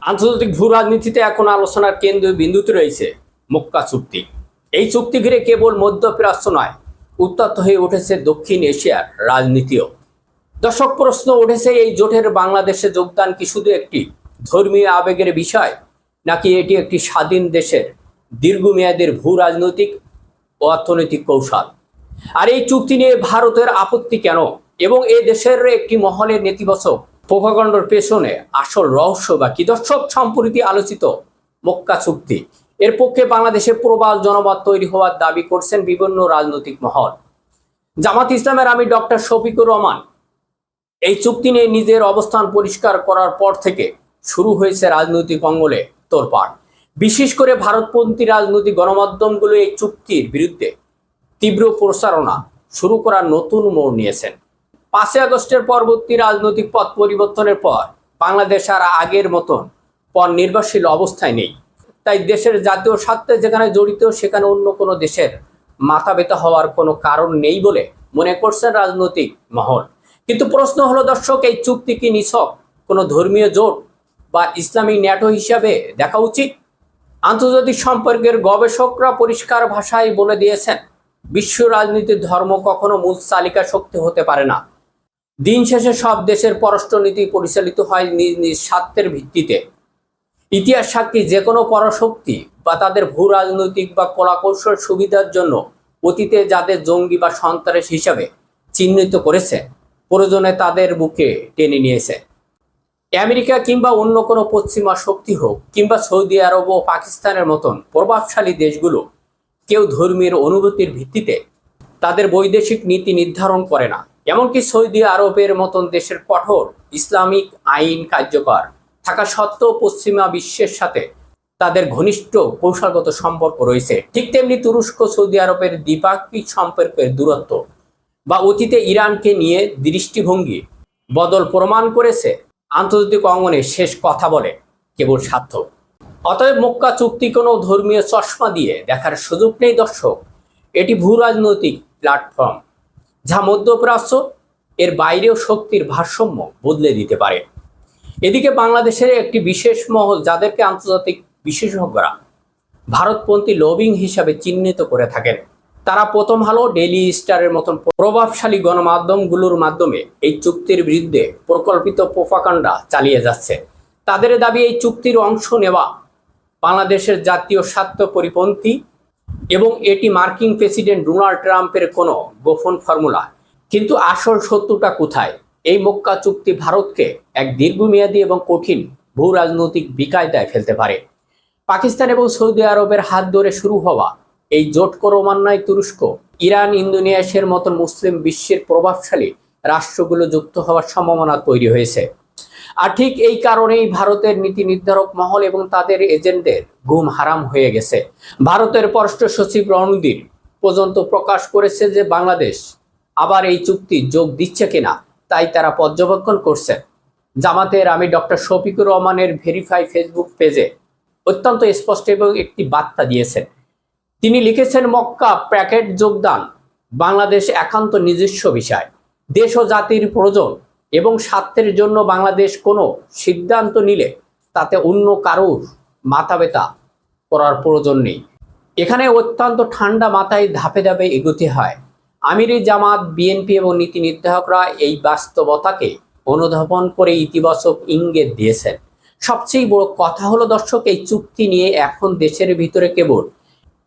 আন্তর্জাতিক ভূ রাজনীতিতে এখন আলোচনার কেন্দ্রবিন্দুতে রয়েছে মক্কা চুক্তি। এই চুক্তি ঘিরে কেবল মধ্যপ্রাচ্য নয়, উত্তপ্ত হয়ে উঠেছে দক্ষিণ এশিয়ার রাজনীতিও। দর্শক, প্রশ্ন উঠেছে, এই জোটের বাংলাদেশে যোগদান কি শুধু একটি ধর্মীয় আবেগের বিষয়, নাকি এটি একটি স্বাধীন দেশের দীর্ঘমেয়াদের ভূ রাজনৈতিক ও অর্থনৈতিক কৌশল? আর এই চুক্তি নিয়ে ভারতের আপত্তি কেন, এবং এই দেশের একটি মহলের নেতিবাচক প্রোপাগান্ডার পেছনে আসল রহস্য বা কি? দর্শক, সম্প্রতি আলোচিত মক্কা চুক্তি এর পক্ষে বাংলাদেশে প্রবল জনমত তৈরি হওয়ার দাবি করছেন বিভিন্ন রাজনৈতিক মহল। জামাত ইসলামের আমির ডক্টর শফিকুর রহমান এই চুক্তি নিয়ে নিজের অবস্থান পরিষ্কার করার পর থেকে শুরু হয়েছে রাজনৈতিক অঙ্গলে তোড়পাড়। বিশেষ করে ভারতপন্থী রাজনৈতিক গণমাধ্যমগুলো এই চুক্তির বিরুদ্ধে তীব্র প্রচারণা শুরু করার নতুন মোড় নিয়েছেন। 5 আগস্টের পরবর্তী রাজনৈতিক পথ পরিবর্তনের পর বাংলাদেশ আর আগের মতন পর নির্ভরশীল অবস্থায় নেই। তাই দেশের জাতীয় স্বার্থে যেখানে জড়িত, সেখানে অন্য কোনো দেশের মাথা ব্যথা হওয়ার কোনো কারণ নেই বলে মনে করছেন রাজনৈতিক মহল। কিন্তু প্রশ্ন হলো দর্শক, এই চুক্তি কি নিছক কোনো ধর্মীয় জোট বা ইসলামিক ন্যাটো হিসাবে দেখা উচিত? আন্তর্জাতিক সম্পর্কের গবেষকরা পরিষ্কার ভাষায় বলে দিয়েছেন, বিশ্ব রাজনীতির ধর্ম কখনো মূল চালিকা শক্তি হতে পারে না। দিন শেষে সব দেশের পররাষ্ট্রনীতি পরিচালিত হয় নিজ নিজ স্বার্থের ভিত্তিতে। ইতিহাস সাক্ষী, যে কোনো পরাশক্তি বা তাদের ভূ রাজনৈতিক বা কলাকৌশল সুবিধার জন্য অতীতে যাদের জঙ্গি বা সন্ত্রাস হিসাবে চিহ্নিত করেছে, প্রয়োজনে তাদের বুকে টেনে নিয়েছে। আমেরিকা কিংবা অন্য কোনো পশ্চিমা শক্তি হোক, কিংবা সৌদি আরব ও পাকিস্তানের মতন প্রভাবশালী দেশগুলো, কেউ ধর্মীয় অনুভূতির ভিত্তিতে তাদের বৈদেশিক নীতি নির্ধারণ করে না। এমনকি সৌদি আরবের মতন দেশের কঠোর ইসলামিক আইন কার্যকর থাকা সত্ত্বেও পশ্চিমা বিশ্বের সাথে তাদের ঘনিষ্ঠ কৌশলগত সম্পর্ক রয়েছে। ঠিক তেমনি তুরস্ক সৌদি আরবের দ্বিপাক্ষিক সম্পর্কের দূরত্ব বা অতীতে ইরানকে নিয়ে দৃষ্টিভঙ্গি বদল প্রমাণ করেছে আন্তর্জাতিক অঙ্গনে শেষ কথা বলে কেবল স্বার্থ। অতএব মক্কা চুক্তি কোনো ধর্মীয় চশমা দিয়ে দেখার সুযোগ নেই দর্শক। এটি ভূ রাজনৈতিক প্ল্যাটফর্ম, যা মধ্যপ্রাচ্য এর বাইরেও শক্তির ভারসাম্য বদলে দিতে পারে। এদিকে বাংলাদেশের একটি বিশেষ মহল, যাদেরকে আন্তর্জাতিক বিশেষজ্ঞরা ভারতপন্থী লবিং হিসাবে চিহ্নিত করে থাকেন, তারা প্রথম আলো, ডেইলি স্টারের মতন প্রভাবশালী গণমাধ্যমগুলোর মাধ্যমে এই চুক্তির বিরুদ্ধে পরিকল্পিত প্রোপাগান্ডা চালিয়ে যাচ্ছে। তাদের দাবি, এই চুক্তির অংশ নেওয়া বাংলাদেশের জাতীয় স্বার্থ পরিপন্থী এবং এটি মার্কিন প্রেসিডেন্ট ডোনাল্ড ট্রাম্পের কোনো গোপন ফর্মুলা। কিন্তু আসল সত্যটা কোথায়? এই মক্কা চুক্তি ভারতকে এক দীর্ঘমেয়াদী এবং কঠিন ভূ রাজনৈতিক বিকায়দায় ফেলতে পারে। পাকিস্তান এবং সৌদি আরবের হাত ধরে শুরু হওয়া এই জোট ক্রমান্বয়ে তুরস্ক, ইরান, ইন্দোনেশিয়ার মতন মুসলিম বিশ্বের প্রভাবশালী রাষ্ট্রগুলো যুক্ত হওয়ার সম্ভাবনা তৈরি হয়েছে। আর ঠিক এই কারণেই ভারতের নীতি নির্ধারক মহল এবং তাদের এজেন্টদের ঘুম হারাম হয়ে গেছে। ভারতের পররাষ্ট্র সচিব রণধীর পর্যন্ত প্রকাশ করেছে যে বাংলাদেশ আবার এই চুক্তি যোগ দিচ্ছে কিনা তাই তারা পর্যবেক্ষণ করছে। জামাতের আমির ডক্টর শফিকুর রহমানের ভেরিফাই ফেসবুক পেজে অত্যন্ত স্পষ্ট এবং একটি বার্তা দিয়েছেন। তিনি লিখেছেন, মক্কা প্যাকেট যোগদান বাংলাদেশ একান্ত নিজস্ব বিষয়। দেশ ও জাতির প্রয়োজন এবং স্বার্থের জন্য বাংলাদেশ কোনো সিদ্ধান্ত নিলে তাতে অন্য কারোর মাথা ব্যথা করার প্রয়োজন নেই। এখানে অত্যন্ত ঠান্ডা মাথায় ধাপে ধাপে এগোতে হয়। আমিরি জামাত, বিএনপি এবং নীতি নির্ধারকরা এই বাস্তবতাকে অনুধাবন করে ইতিবাচক ইঙ্গিত দিয়েছেন। সবচেয়ে বড় কথা হলো দর্শক, এই চুক্তি নিয়ে এখন দেশের ভিতরে কেবল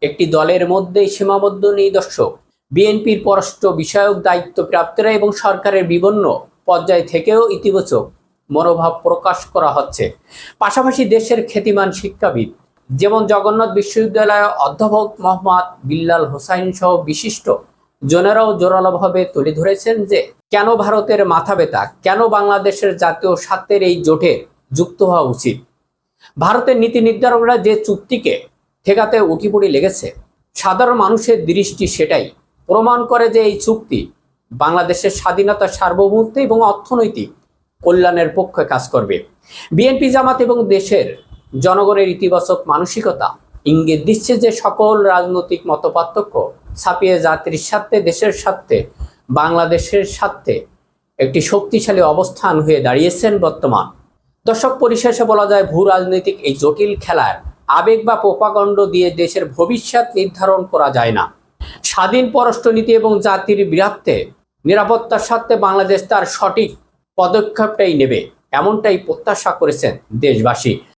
একটি দলের মধ্যেই সীমাবদ্ধ নেই দর্শক। বিএনপির পররাষ্ট্র বিষয়ক দায়িত্বপ্রাপ্তরা এবং সরকারের বিভিন্ন পর্যায় থেকেও ইতিবাচক মনোভাব প্রকাশ করা হচ্ছে। পাশাপাশি দেশের খ্যাতিমান শিক্ষাবিদ যেমন জগন্নাথ বিশ্ববিদ্যালয়ের অধ্যাপক মোহাম্মদ বিল্লাল হোসাইন সহ বিশিষ্ট জনেরাও জোরালোভাবে তুলে ধরেছেন যে কেন ভারতের মাথা ব্যথা, কেন বাংলাদেশের জাতীয় স্বার্থের এই জোটে যুক্ত হওয়া উচিত। ভারতের নীতি নির্ধারকরা যে চুক্তিকে ঠেকাতে উঠিপড়ি লেগেছে, সাধারণ মানুষের দৃষ্টি সেটাই প্রমাণ করে যে এই চুক্তি বাংলাদেশের স্বাধীনতা, সার্বভৌমত্ব এবং অর্থনৈতিক কল্যাণের পক্ষে কাজ করবে। বিএনপি, জামাত এবং দেশের জনগণের ইতিবাচক মানসিকতা ইঙ্গিত দিচ্ছে যে সকল রাজনৈতিক মতপার্থক্য ছাপিয়ে জাতির স্বার্থে, দেশের স্বার্থে, বাংলাদেশের স্বার্থে একটি শক্তিশালী অবস্থান হয়ে দাঁড়িয়েছেন বর্তমান। দর্শক, পরিশেষে বলা যায়, ভূ রাজনৈতিক এই জটিল খেলার আবেগ বা প্রোপাগণ্ড দিয়ে দেশের ভবিষ্যৎ নির্ধারণ করা যায় না। স্বাধীন পররাষ্ট্রনীতি এবং জাতির বৃহত্তে নিরাপত্তার স্বার্থে বাংলাদেশ তার সঠিক পদক্ষেপটাই নেবে, এমনটাই প্রত্যাশা করেছেন দেশবাসী।